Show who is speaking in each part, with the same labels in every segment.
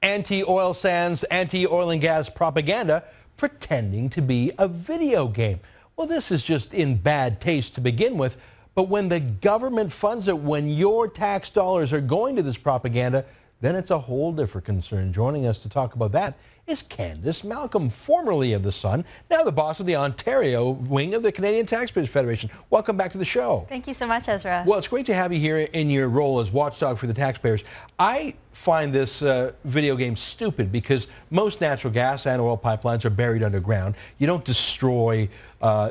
Speaker 1: anti-oil sands, anti-oil and gas propaganda pretending to be a video game. Well, this is just in bad taste to begin with, but when the government funds it, when your tax dollars are going to this propaganda, then it's a whole different concern. Joining us to talk about that is Candace Malcolm, formerly of The Sun, now the boss of the Ontario wing of the Canadian Taxpayers Federation. Welcome back to the show.
Speaker 2: Thank you so much, Ezra.
Speaker 1: Well, it's great to have you here in your role as watchdog for the taxpayers. I find this video game stupid because most natural gas and oil pipelines are buried underground. You don't destroy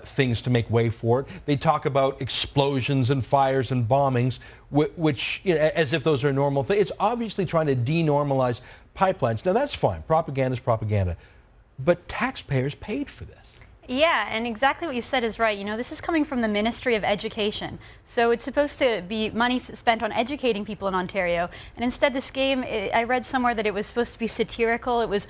Speaker 1: things to make way for it. They talk about explosions and fires and bombings, which, you know, as if those are normal things. It's obviously trying to denormalize pipelines. Now, that's fine. Propaganda is propaganda. But taxpayers paid for this.
Speaker 2: Yeah, and exactly what you said is right. You know, this is coming from the Ministry of Education. So it's supposed to be money spent on educating people in Ontario. And instead this game, I read somewhere that it was supposed to be satirical. It was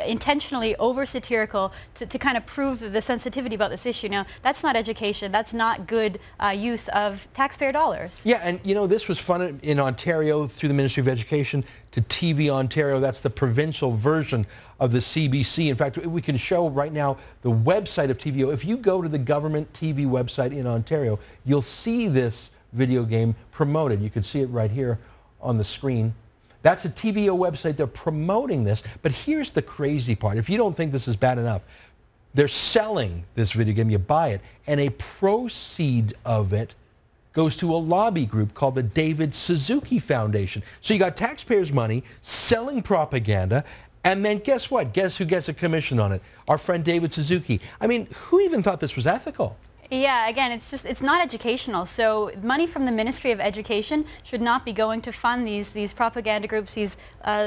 Speaker 2: intentionally over-satirical to kind of prove the sensitivity about this issue. Now, that's not education. That's not good use of taxpayer dollars.
Speaker 1: Yeah, and you know, this was funded in Ontario through the Ministry of Education to TV Ontario. That's the provincial version of the CBC. In fact, we can show right now the website of TVO. If you go to the government TV website in Ontario, you'll see this video game promoted. You can see it right here on the screen. That's the TVO website. They're promoting this. But here's the crazy part. If you don't think this is bad enough, they're selling this video game. You buy it, and a proceed of it goes to a lobby group called the David Suzuki Foundation. So you got taxpayers' money selling propaganda, and then guess what? Guess who gets a commission on it? Our friend David Suzuki. I mean, who even thought this was ethical?
Speaker 2: Yeah, again, it's not educational. So money from the Ministry of Education should not be going to fund these propaganda groups, these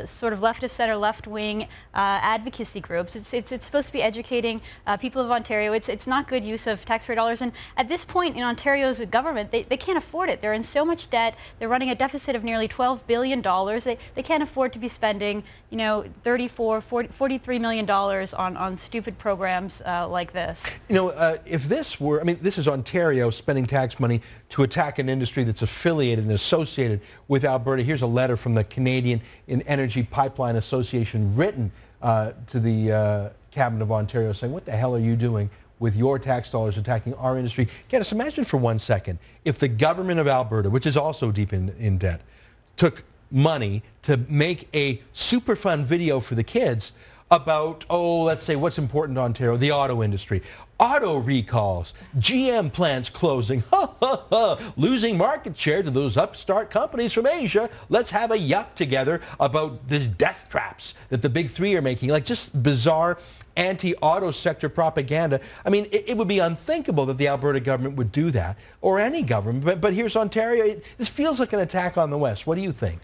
Speaker 2: sort of left of center, left wing advocacy groups. It's supposed to be educating people of Ontario. It's not good use of taxpayer dollars. And at this point in Ontario's government, they can't afford it. They're in so much debt. They're running a deficit of nearly $12 billion. They can't afford to be spending, you know, $43 million on stupid programs like this.
Speaker 1: You know, if this were, I mean, this is Ontario spending tax money to attack an industry that's affiliated and associated with Alberta. Here's a letter from the Canadian Energy Pipeline Association written to the Cabinet of Ontario saying, what the hell are you doing with your tax dollars attacking our industry? Candace, imagine for 1 second if the government of Alberta, which is also deep in debt, took money to make a super fun video for the kids about, oh, let's say what's important to Ontario, the auto industry. Auto recalls, GM plants closing, losing market share to those upstart companies from Asia. Let's have a yuck together about these death traps that the big three are making, like just bizarre anti-auto sector propaganda. I mean, it would be unthinkable that the Alberta government would do that, or any government, but here's Ontario. This feels like an attack on the West. What do you think?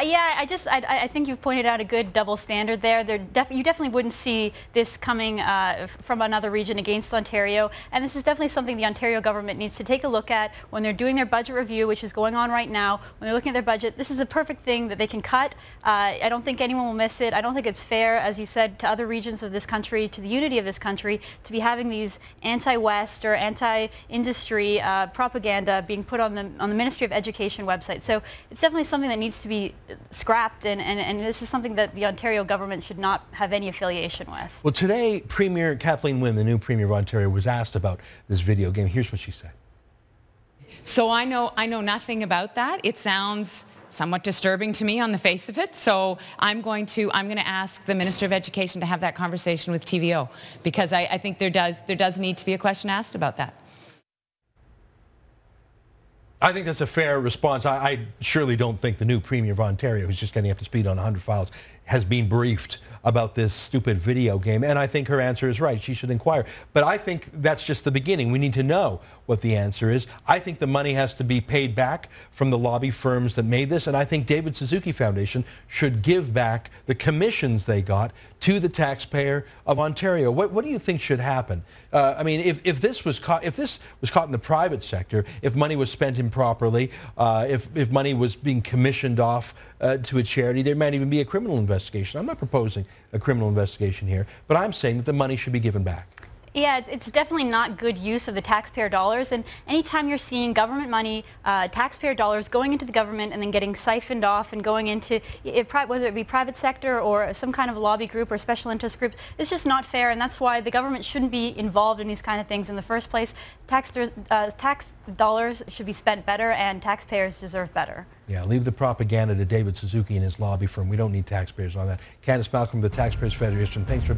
Speaker 2: Yeah, I think you've pointed out a good double standard there. You definitely wouldn't see this coming from another region against Ontario, and this is definitely something the Ontario government needs to take a look at when they're doing their budget review, which is going on right now. When they're looking at their budget, this is a perfect thing that they can cut. I don't think anyone will miss it. I don't think it's fair, as you said, to other regions of this country, to the unity of this country, to be having these anti-West or anti-industry propaganda being put on the Ministry of Education website. So it's definitely something that needs to be scrapped, and this is something that the Ontario government should not have any affiliation with.
Speaker 1: Well, today, Premier Kathleen Wynne, the new Premier of Ontario, was asked about this video game. Here's what she said.
Speaker 3: So I know nothing about that. It sounds somewhat disturbing to me on the face of it. So I'm going to ask the Minister of Education to have that conversation with TVO, because I think there does need to be a question asked about that.
Speaker 1: I think that's a fair response. I surely don't think the new Premier of Ontario, who's just getting up to speed on 100 files, has been briefed about this stupid video game. And I think her answer is right. She should inquire. But I think that's just the beginning. We need to know what the answer is. I think the money has to be paid back from the lobby firms that made this. And I think David Suzuki Foundation should give back the commissions they got to the taxpayer of Ontario. What do you think should happen? I mean, if this was caught in the private sector, if money was spent improperly, if money was being commissioned off to a charity, there might even be a criminal investigation. I'm not proposing a criminal investigation here, but I'm saying that the money should be given back.
Speaker 2: Yeah, it's definitely not good use of the taxpayer dollars, and anytime you're seeing government money, taxpayer dollars going into the government and then getting siphoned off and going into, whether it be private sector or some kind of lobby group or special interest groups, it's just not fair, and that's why the government shouldn't be involved in these kind of things in the first place. Tax dollars should be spent better, and taxpayers deserve better.
Speaker 1: Yeah, leave the propaganda to David Suzuki and his lobby firm. We don't need taxpayers on that. Candace Malcolm, the Taxpayers Federation, thanks for